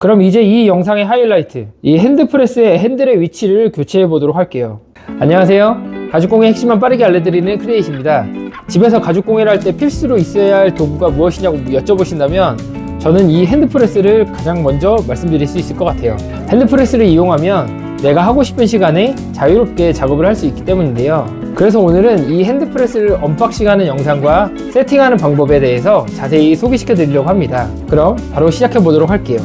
그럼 이제 이 영상의 하이라이트, 이 핸드프레스의 핸들의 위치를 교체해 보도록 할게요. 안녕하세요. 가죽공예 핵심만 빠르게 알려드리는 크레이시입니다. 집에서 가죽공예를 할 때 필수로 있어야 할 도구가 무엇이냐고 여쭤보신다면 저는 이 핸드프레스를 가장 먼저 말씀드릴 수 있을 것 같아요. 핸드프레스를 이용하면 내가 하고 싶은 시간에 자유롭게 작업을 할 수 있기 때문인데요. 그래서 오늘은 이 핸드프레스를 언박싱하는 영상과 세팅하는 방법에 대해서 자세히 소개시켜 드리려고 합니다. 그럼 바로 시작해 보도록 할게요.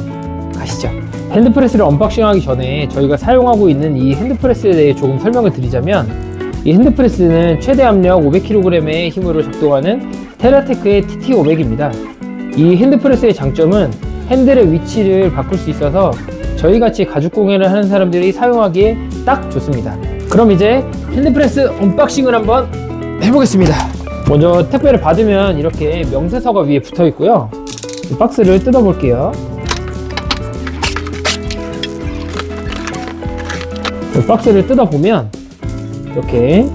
가시죠. 핸드프레스를 언박싱하기 전에 저희가 사용하고 있는 이 핸드프레스에 대해 조금 설명을 드리자면, 이 핸드프레스는 최대 압력 500kg의 힘으로 작동하는 테라테크의 TT500입니다. 이 핸드프레스의 장점은 핸들의 위치를 바꿀 수 있어서 저희같이 가죽공예를 하는 사람들이 사용하기에 딱 좋습니다. 그럼 이제 핸드프레스 언박싱을 한번 해보겠습니다. 먼저 택배를 받으면 이렇게 명세서가 위에 붙어 있고요. 이 박스를 뜯어 볼게요. 박스를 뜯어보면 이렇게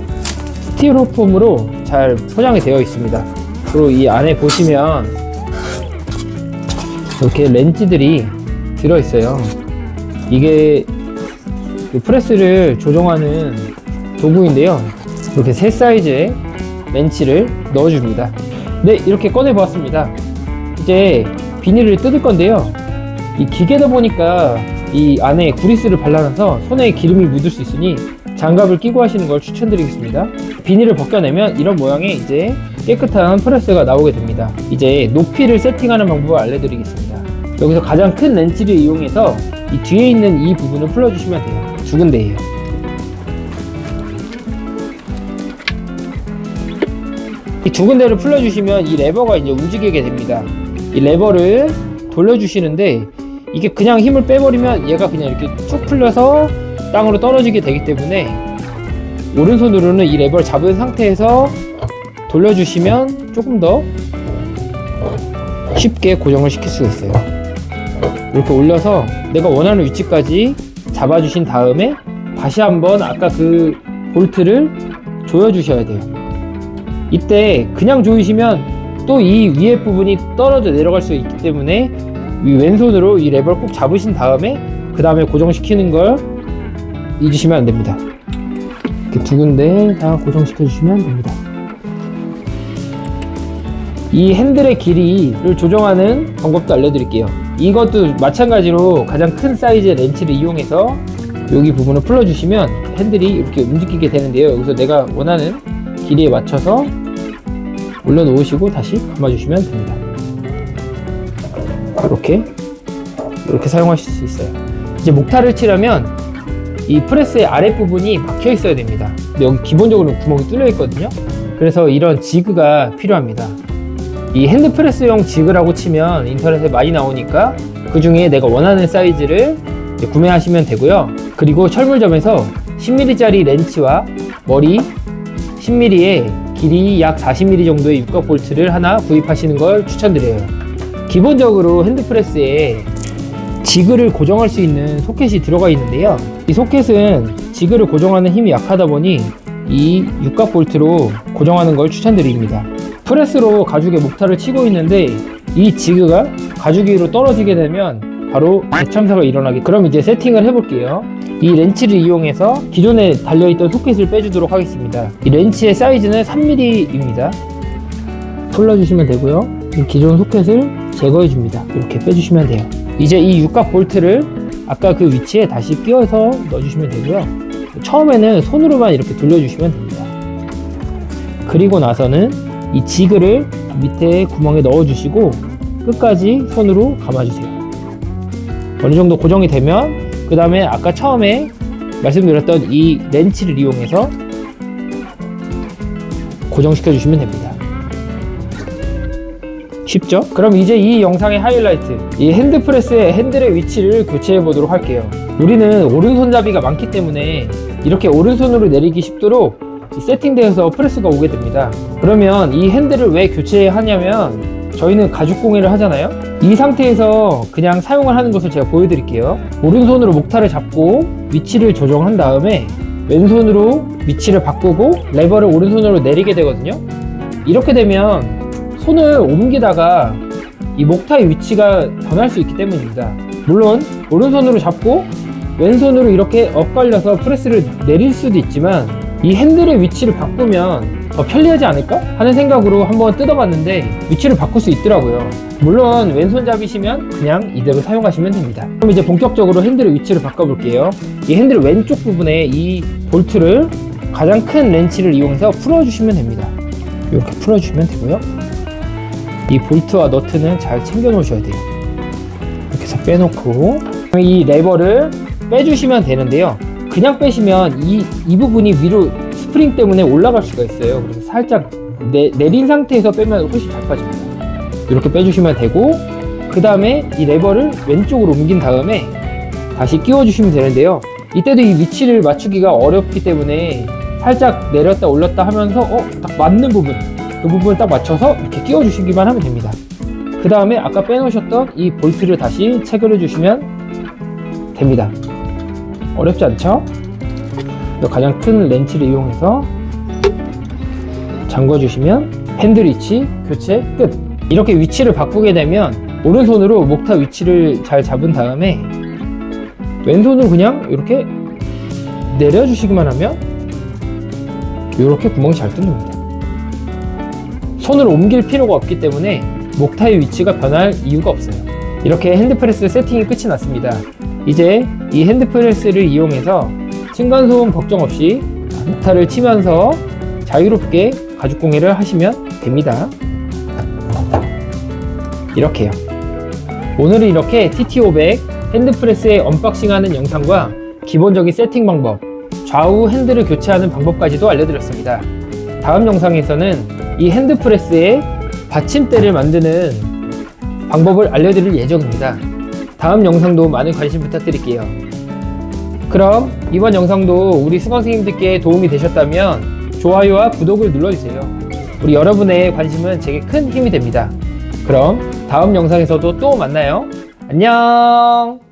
스티로폼으로 잘 포장이 되어 있습니다. 그리고 이 안에 보시면 이렇게 렌치들이 들어있어요. 이게 프레스를 조정하는 도구인데요. 이렇게 세 사이즈의 렌치를 넣어줍니다. 네, 이렇게 꺼내 보았습니다. 이제 비닐을 뜯을 건데요. 이 기계다 보니까 이 안에 구리스를 발라놔서 손에 기름이 묻을 수 있으니 장갑을 끼고 하시는 걸 추천드리겠습니다. 비닐을 벗겨내면 이런 모양의 이제 깨끗한 프레스가 나오게 됩니다. 이제 높이를 세팅하는 방법을 알려드리겠습니다. 여기서 가장 큰 렌치를 이용해서 이 뒤에 있는 이 부분을 풀어주시면 돼요. 두 군데예요. 이 두 군데를 풀어주시면 이 레버가 이제 움직이게 됩니다. 이 레버를 돌려주시는데 이게 그냥 힘을 빼버리면 얘가 그냥 이렇게 쭉 풀려서 땅으로 떨어지게 되기 때문에 오른손으로는 이 레버를 잡은 상태에서 돌려주시면 조금 더 쉽게 고정을 시킬 수가 있어요. 이렇게 올려서 내가 원하는 위치까지 잡아주신 다음에 다시 한번 아까 그 볼트를 조여주셔야 돼요. 이때 그냥 조이시면 또 이 위에 부분이 떨어져 내려갈 수 있기 때문에 이 왼손으로 이 레버를 꼭 잡으신 다음에 그 다음에 고정시키는 걸 잊으시면 안 됩니다. 이렇게 두 군데 다 고정시켜 주시면 됩니다. 이 핸들의 길이를 조정하는 방법도 알려드릴게요. 이것도 마찬가지로 가장 큰 사이즈의 렌치를 이용해서 여기 부분을 풀어주시면 핸들이 이렇게 움직이게 되는데요. 여기서 내가 원하는 길이에 맞춰서 올려놓으시고 다시 감아주시면 됩니다. 이렇게 사용하실 수 있어요. 이제 목타를 칠하면 이 프레스의 아랫부분이 막혀 있어야 됩니다. 근데 여기 기본적으로 구멍이 뚫려 있거든요. 그래서 이런 지그가 필요합니다. 이 핸드프레스용 지그라고 치면 인터넷에 많이 나오니까 그 중에 내가 원하는 사이즈를 구매하시면 되고요. 그리고 철물점에서 10mm짜리 렌치와 머리 10mm에 길이 약 40mm 정도의 육각 볼트를 하나 구입하시는 걸 추천드려요. 기본적으로 핸드프레스에 지그를 고정할 수 있는 소켓이 들어가 있는데요. 이 소켓은 지그를 고정하는 힘이 약하다 보니 이 육각 볼트로 고정하는 걸 추천드립니다. 프레스로 가죽에 목타를 치고 있는데 이 지그가 가죽 위로 떨어지게 되면 바로 대참사가 일어나게. 그럼 이제 세팅을 해볼게요. 이 렌치를 이용해서 기존에 달려있던 소켓을 빼주도록 하겠습니다. 이 렌치의 사이즈는 3mm입니다. 풀러주시면 되고요. 이 기존 소켓을 제거해줍니다. 이렇게 빼주시면 돼요. 이제 이 육각 볼트를 아까 그 위치에 다시 끼워서 넣어주시면 되고요. 처음에는 손으로만 이렇게 돌려주시면 됩니다. 그리고 나서는 이 지그를 밑에 구멍에 넣어주시고 끝까지 손으로 감아주세요. 어느 정도 고정이 되면 그 다음에 아까 처음에 말씀드렸던 이 렌치를 이용해서 고정시켜 주시면 됩니다. 쉽죠? 그럼 이제 이 영상의 하이라이트, 이 핸드프레스의 핸들의 위치를 교체해 보도록 할게요. 우리는 오른손잡이가 많기 때문에 이렇게 오른손으로 내리기 쉽도록 세팅되어서 프레스가 오게 됩니다. 그러면 이 핸들을 왜 교체해야 하냐면 저희는 가죽공예를 하잖아요. 이 상태에서 그냥 사용을 하는 것을 제가 보여드릴게요. 오른손으로 목타를 잡고 위치를 조정한 다음에 왼손으로 위치를 바꾸고 레버를 오른손으로 내리게 되거든요. 이렇게 되면 손을 옮기다가 이 목타의 위치가 변할 수 있기 때문입니다. 물론 오른손으로 잡고 왼손으로 이렇게 엇갈려서 프레스를 내릴 수도 있지만 이 핸들의 위치를 바꾸면 더 편리하지 않을까 하는 생각으로 한번 뜯어봤는데 위치를 바꿀 수 있더라고요. 물론 왼손잡이시면 그냥 이대로 사용하시면 됩니다. 그럼 이제 본격적으로 핸들의 위치를 바꿔볼게요. 이 핸들 왼쪽 부분에 이 볼트를 가장 큰 렌치를 이용해서 풀어주시면 됩니다. 이렇게 풀어주시면 되고요. 이 볼트와 너트는 잘 챙겨 놓으셔야 돼요. 이렇게 해서 빼놓고 이 레버를 빼주시면 되는데요. 그냥 빼시면 이 부분이 위로 스프링 때문에 올라갈 수가 있어요. 그래서 살짝 내린 상태에서 빼면 훨씬 잘 빠집니다. 이렇게 빼주시면 되고, 그 다음에 이 레버를 왼쪽으로 옮긴 다음에 다시 끼워주시면 되는데요. 이때도 이 위치를 맞추기가 어렵기 때문에 살짝 내렸다 올렸다 하면서 딱 맞는 부분, 그 부분을 딱 맞춰서 이렇게 끼워주시기만 하면 됩니다. 그 다음에 아까 빼놓으셨던 이 볼트를 다시 체결해 주시면 됩니다. 어렵지 않죠? 가장 큰 렌치를 이용해서 잠궈 주시면 핸들 위치 교체 끝. 이렇게 위치를 바꾸게 되면 오른손으로 목타 위치를 잘 잡은 다음에 왼손으로 그냥 이렇게 내려주시기만 하면 이렇게 구멍이 잘 뚫립니다. 손을 옮길 필요가 없기 때문에 목타의 위치가 변할 이유가 없어요. 이렇게 핸드프레스 세팅이 끝이 났습니다. 이제 이 핸드프레스를 이용해서 층간소음 걱정 없이 목타를 치면서 자유롭게 가죽공예를 하시면 됩니다. 이렇게요. 오늘은 이렇게 TT500 핸드프레스의 언박싱하는 영상과 기본적인 세팅 방법, 좌우 핸들을 교체하는 방법까지도 알려드렸습니다. 다음 영상에서는 이 핸드프레스의 받침대를 만드는 방법을 알려드릴 예정입니다. 다음 영상도 많은 관심 부탁드릴게요. 그럼 이번 영상도 우리 수강생님들께 도움이 되셨다면 좋아요와 구독을 눌러주세요. 우리 여러분의 관심은 제게 큰 힘이 됩니다. 그럼 다음 영상에서도 또 만나요. 안녕.